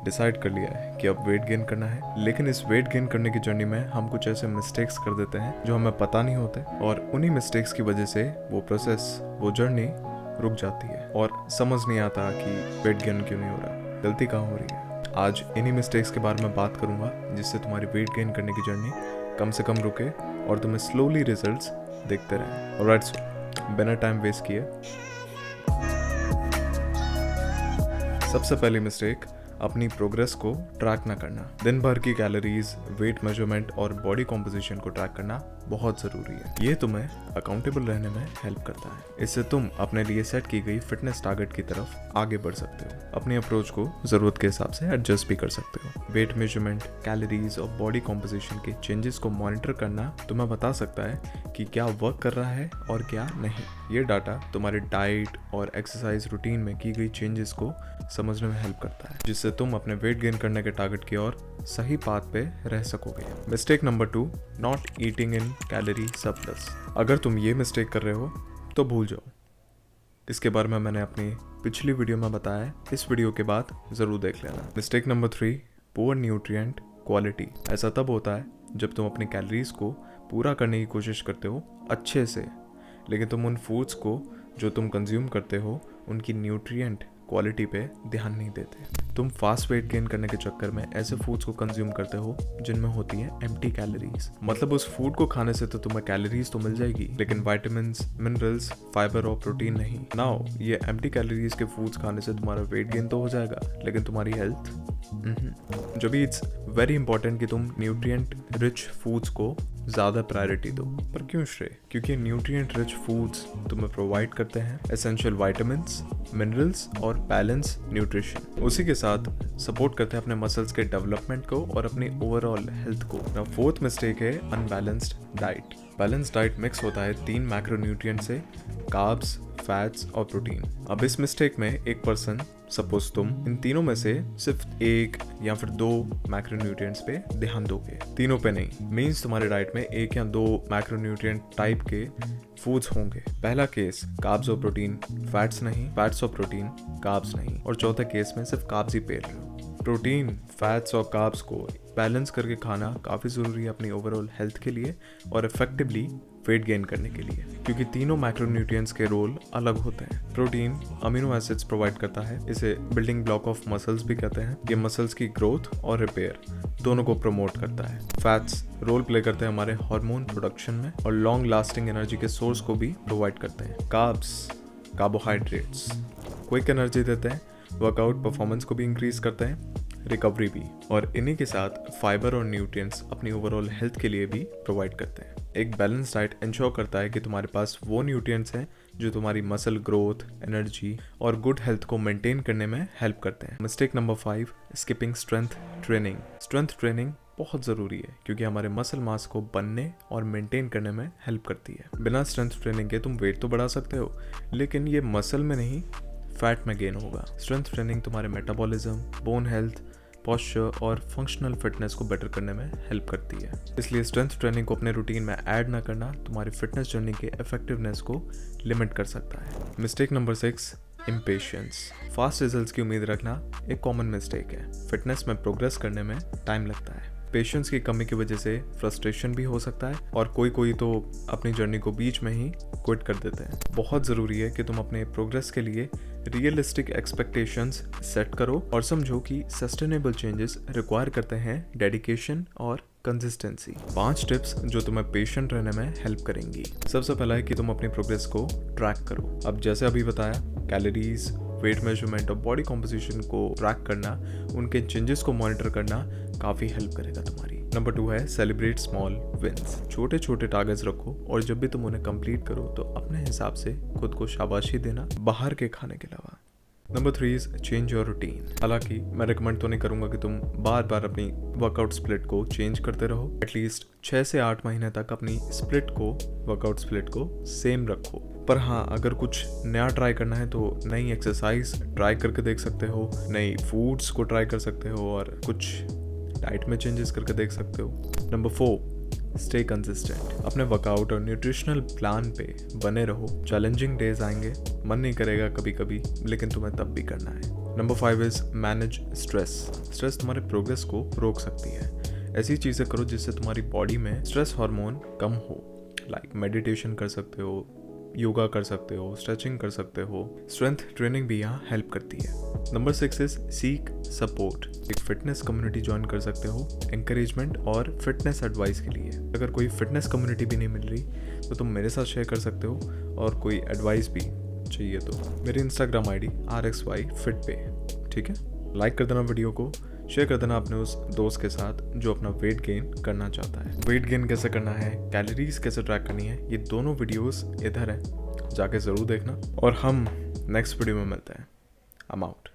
Decide कर लिया है कि अब वेट गेन करना है, लेकिन इस वेट गेन करने की जर्नी में हम कुछ ऐसे मिस्टेक्स कर देते हैं जो हमें पता नहीं होते, और उन्हीं मिस्टेक्स की वजह से वो प्रोसेस, वो जर्नी रुक जाती है और समझ नहीं आता कि वेट गेन क्यों नहीं हो रहा, गलती कहाँ हो रही है। आज इन्हीं मिस्टेक्स के बारे में बात करूंगा जिससे तुम्हारी वेट गेन करने की जर्नी कम से कम रुके और तुम्हें स्लोली रिजल्ट्स देखते रहें। ऑलराइट, सो बिना टाइम वेस्ट किए सबसे पहली मिस्टेक, अपनी प्रोग्रेस को ट्रैक ना करना। दिन भर की कैलोरीज, वेट मेजरमेंट और बॉडी कॉम्पोजिशन को ट्रैक करना बहुत ज़रूरी है। ये तुम्हें अकाउंटेबल रहने में हेल्प करता है। इससे तुम अपने लिए सेट की गई फिटनेस टारगेट की तरफ आगे बढ़ सकते हो। अपनी अप्रोच को ज़रूरत के हिसाब से एडजस्ट भी कर सकते हो। वेट मेजरमेंट, कैलोरीज और बॉडी कॉम्पोजिशन के चेंजेस को मॉनिटर करना तुम्हें बता सकता है कि क्या वर्क कर रहा है और क्या नहीं। ये डाटा तुम्हारे डाइट और एक्सरसाइज रूटीन में की गई चेंजेस को समझने में हेल्प करता है, जिससे तुम अपने वेट गेन करने के टारगेट की ओर सही पाथ पे रह सकोगे। Mistake number 2, not eating in calorie surplus. अगर तुम ये मिस्टेक कर रहे हो तो भूल जाओ। इसके बारे में मैंने अपनी पिछली वीडियो में बताया है, इस वीडियो के बाद ज़रूर देख लेना। Mistake number 3, poor nutrient quality. ऐसा तब होता है जब तुम अपनी कैलोरीज को पूरा करने की कोशिश करते हो अच्छे से, लेकिन तुम उन फूड्स को जो तुम कंज्यूम करते हो उनकी न्यूट्रिएंट क्वालिटी पे ध्यान नहीं देते। तुम फास्ट वेट गेन करने के चक्कर में ऐसे फूड्स को कंज्यूम करते हो जिनमें होती है एम्प्टी कैलोरीज। मतलब उस फूड को खाने से तो तुम्हें कैलोरीज तो मिल जाएगी, लेकिन विटामिन्स, मिनरल्स, फाइबर और प्रोटीन नहीं। नाउ ये एम्प्टी कैलोरीज के फूड्स खाने से तुम्हारा वेट गेन तो हो जाएगा, लेकिन तुम्हारी हेल्थ जो भी, इट्स वेरी इंपॉर्टेंट कि तुम न्यूट्रिएंट रिच फूड्स को ज़्यादा प्रायोरिटी दो। पर क्यों श्रेय? क्योंकि न्यूट्रिएंट रिच फूड्स तुम्हें प्रोवाइड करते हैं एसेंशियल विटामिन्स, मिनरल्स और बैलेंस न्यूट्रिशन। उसी के साथ सपोर्ट करते हैं अपने मसल्स के डेवलपमेंट को और अपनी ओवरऑल हेल्थ को। ना फोर्थ मिस्टेक है unbalanced diet. Balance diet mix होता है 3 मैक्रोन्यूट्रिएंट से, कार्ब्स, फैट्स और प्रोटीन। अब इस मिस्टेक में एक पर्सन, सपोज तुम, इन तीनों में से सिर्फ 1 या फिर 2 मैक्रोन्यूट्रिएंट्स पे ध्यान दोगे, तीनों पे नहीं। मीन्स तुम्हारे डाइट में 1 या 2 मैक्रोन्यूट्रिएंट टाइप के फूड्स होंगे। पहला केस कार्ब्स और प्रोटीन, फैट्स नहीं, फैट्स और प्रोटीन, कार्ब्स नहीं। और चौथे केस में सिर्फ कार्ब्स ही पेल रहे हो। प्रोटीन, फैट्स और कार्ब्स को बैलेंस करके खाना काफ़ी ज़रूरी है अपनी ओवरऑल हेल्थ के लिए और इफेक्टिवली वेट गेन करने के लिए, क्योंकि तीनों मैक्रोन्यूट्रिएंट्स के रोल अलग होते हैं। प्रोटीन अमीनो एसिड्स प्रोवाइड करता है, इसे बिल्डिंग ब्लॉक ऑफ मसल्स भी कहते हैं। ये मसल्स की ग्रोथ और रिपेयर दोनों को प्रमोट करता है। फैट्स रोल प्ले करते हैं हमारे हार्मोन प्रोडक्शन में और लॉन्ग लास्टिंग एनर्जी के सोर्स को भी प्रोवाइड करते हैं। कार्ब्स, कार्बोहाइड्रेट्स क्विक एनर्जी देते हैं, वर्कआउट परफॉर्मेंस को भी इंक्रीज करते हैं, रिकवरी भी, और इन्हीं के साथ फाइबर और न्यूट्रिएंट्स अपनी ओवरऑल हेल्थ के लिए भी प्रोवाइड करते हैं। एक बैलेंस डाइट इंश्योर करता है कि तुम्हारे पास वो न्यूट्रिएंट्स हैं जो तुम्हारी मसल ग्रोथ, एनर्जी और गुड हेल्थ को मेंटेन करने में हेल्प करते हैं। Mistake number 5, skipping strength training. Strength training बहुत ज़रूरी है क्योंकि हमारे मसल मास को बनने और मेंटेन करने में हेल्प करती है। बिना स्ट्रेंथ ट्रेनिंग के तुम वेट तो बढ़ा सकते हो, लेकिन ये मसल में नहीं, फैट में गेन होगा। स्ट्रेंथ ट्रेनिंग तुम्हारे मेटाबॉलिज्म, बोन हेल्थ, पॉस्चर और फंक्शनल फिटनेस को बेटर करने में हेल्प करती है। इसलिए स्ट्रेंथ ट्रेनिंग को अपने रूटीन में ऐड ना करना तुम्हारी फिटनेस जर्नी के इफेक्टिवनेस को लिमिट कर सकता है। Mistake number 6, impatience. Fast results की उम्मीद रखना एक कॉमन मिस्टेक है। फिटनेस में प्रोग्रेस करने में टाइम लगता है। पेशेंस की कमी की वजह से फ्रस्ट्रेशन भी हो सकता है और कोई तो अपनी जर्नी को बीच में ही क्विट कर देते हैं। बहुत ज़रूरी है कि तुम अपने प्रोग्रेस के लिए रियलिस्टिक एक्सपेक्टेशंस सेट करो और समझो कि सस्टेनेबल चेंजेस रिक्वायर करते हैं डेडिकेशन और कंसिस्टेंसी। 5 टिप्स जो तुम्हें पेशेंट रहने में हेल्प करेंगी। सबसे पहला है कि तुम अपनी प्रोग्रेस को ट्रैक करो। अब जैसे अभी बताया, कैलोरीज, वेट मेजरमेंट और बॉडी कॉम्पोजिशन को ट्रैक करना, उनके चेंजेस को मॉनिटर करना काफ़ी हेल्प करेगा तुम्हारी। नंबर 2 है सेलिब्रेट स्मॉल विंस। छोटे छोटे टारगेट्स रखो और जब भी तुम उन्हें कंप्लीट करो तो अपने हिसाब से खुद को शाबाशी देना, बाहर के खाने के अलावा। Number 3 is change your routine. हालांकि मैं रिकमेंड तो नहीं करूंगा कि तुम बार बार अपनी वर्कआउट स्प्लिट को चेंज करते रहो। एटलीस्ट 6 से 8 महीने तक अपनी वर्कआउट स्प्लिट को सेम रखो। पर हाँ, अगर कुछ नया ट्राई करना है तो नई एक्सरसाइज ट्राई करके देख सकते हो, नई फूड्स को ट्राई कर सकते हो और कुछ डाइट में चेंजेस करके देख सकते हो। Number 4, stay consistent. अपने वर्कआउट और न्यूट्रिशनल प्लान पे बने रहो। चैलेंजिंग डेज आएंगे, मन नहीं करेगा कभी कभी, लेकिन तुम्हें तब भी करना है। Number 5 is manage stress. Stress तुम्हारे प्रोग्रेस को रोक सकती है। ऐसी चीज़ें करो जिससे तुम्हारी बॉडी में स्ट्रेस हार्मोन कम हो। लाइक मेडिटेशन कर सकते हो, योगा कर सकते हो, स्ट्रेचिंग कर सकते हो। स्ट्रेंथ ट्रेनिंग भी यहाँ हेल्प करती है। Number 6 is seek support. एक फिटनेस कम्युनिटी ज्वाइन कर सकते हो एंकरेजमेंट और फिटनेस एडवाइस के लिए। अगर कोई फिटनेस कम्युनिटी भी नहीं मिल रही तो तुम मेरे साथ शेयर कर सकते हो, और कोई एडवाइस भी चाहिए तो मेरी इंस्टाग्राम आईडी RXYFit पे, ठीक है। लाइक कर देना वीडियो को, शेयर कर देना अपने उस दोस्त के साथ जो अपना वेट गेन करना चाहता है। वेट गेन कैसे करना है, कैलोरीज कैसे ट्रैक करनी है, ये दोनों वीडियोस इधर हैं, जाके ज़रूर देखना। और हम नेक्स्ट वीडियो में मिलते हैं। I'm out.